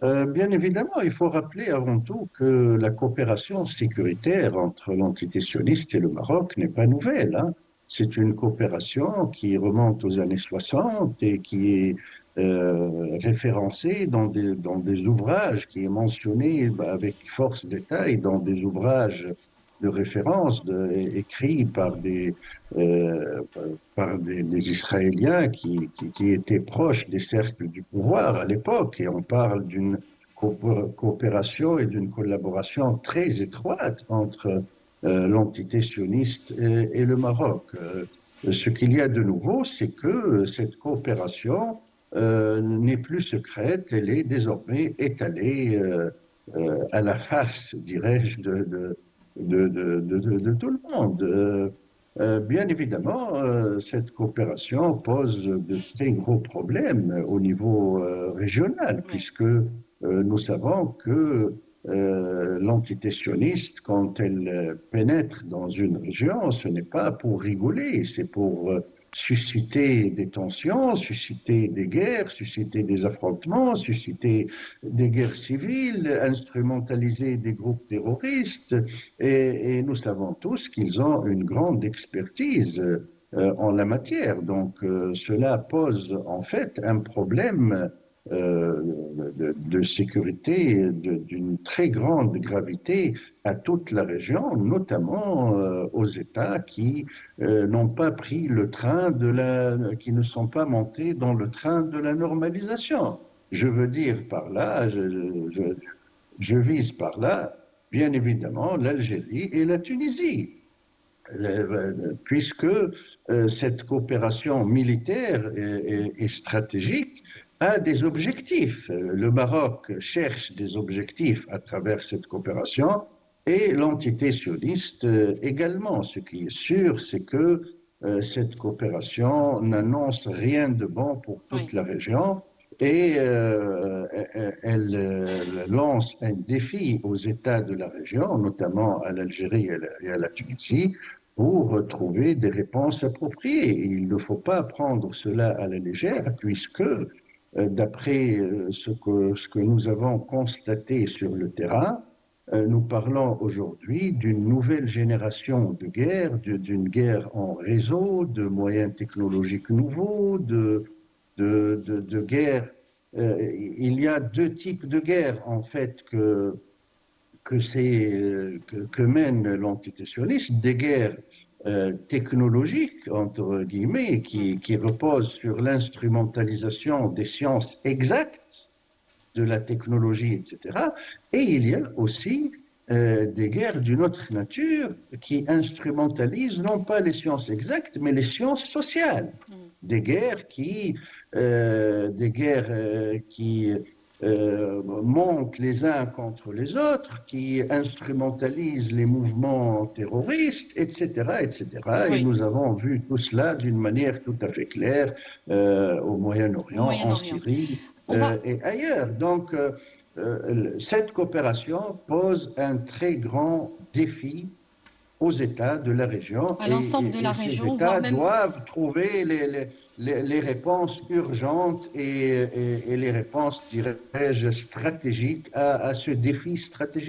Bien évidemment, il faut rappeler avant tout que la coopération sécuritaire entre l'entité sioniste et le Maroc n'est pas nouvelle, hein. C'est une coopération qui remonte aux années 60 et qui est référencée dans des ouvrages, qui est mentionnée avec force détail dans des ouvrages de référence écrits euh, par des Israéliens qui étaient proches des cercles du pouvoir à l'époque. Et on parle d'une coopération et d'une collaboration très étroite entre l'entité sioniste et le Maroc. Ce qu'il y a de nouveau, c'est que cette coopération n'est plus secrète, elle est désormais étalée à la face, dirais-je, de tout le monde. Bien évidemment, cette coopération pose de très gros problèmes au niveau régional, Oui, puisque nous savons que l'entité sioniste, quand elle pénètre dans une région, ce n'est pas pour rigoler, c'est pour susciter des tensions, susciter des guerres, susciter des affrontements, susciter des guerres civiles, instrumentaliser des groupes terroristes. Et nous savons tous qu'ils ont une grande expertise en la matière. Donc, cela pose en fait un problème de sécurité d'une très grande gravité à toute la région, notamment aux États qui n'ont pas pris le train qui ne sont pas montés dans le train de la normalisation. Je veux dire par là, je vise par là, bien évidemment, l'Algérie et la Tunisie, puisque cette coopération militaire et stratégique a des objectifs. Le Maroc cherche des objectifs à travers cette coopération et l'entité sioniste également. Ce qui est sûr, c'est que cette coopération n'annonce rien de bon pour toute oui. la région et elle lance un défi aux États de la région, notamment à l'Algérie et à la Tunisie, pour trouver des réponses appropriées. Il ne faut pas prendre cela à la légère, puisque d'après ce que nous avons constaté sur le terrain, nous parlons aujourd'hui d'une nouvelle génération de guerre, d'une guerre en réseau, de moyens technologiques nouveaux, de guerre. Il y a deux types de guerre, en fait, que mène l'entité sioniste, des guerres technologiques, entre guillemets, Mm. qui reposent sur l'instrumentalisation des sciences exactes, de la technologie, etc. Et il y a aussi des guerres d'une autre nature qui instrumentalisent non pas les sciences exactes, mais les sciences sociales. Des guerres qui montent les uns contre les autres, qui instrumentalisent les mouvements terroristes, etc., etc. Et Oui, nous avons vu tout cela d'une manière tout à fait claire au au Moyen-Orient, en Moyen-Orient. Syrie On va, et ailleurs. Donc, cette coopération pose un très grand défi aux États de la région à l'ensemble de la et ces région, voire États même doivent trouver les réponses urgentes et les réponses, dirais-je, stratégiques à ce défi stratégique.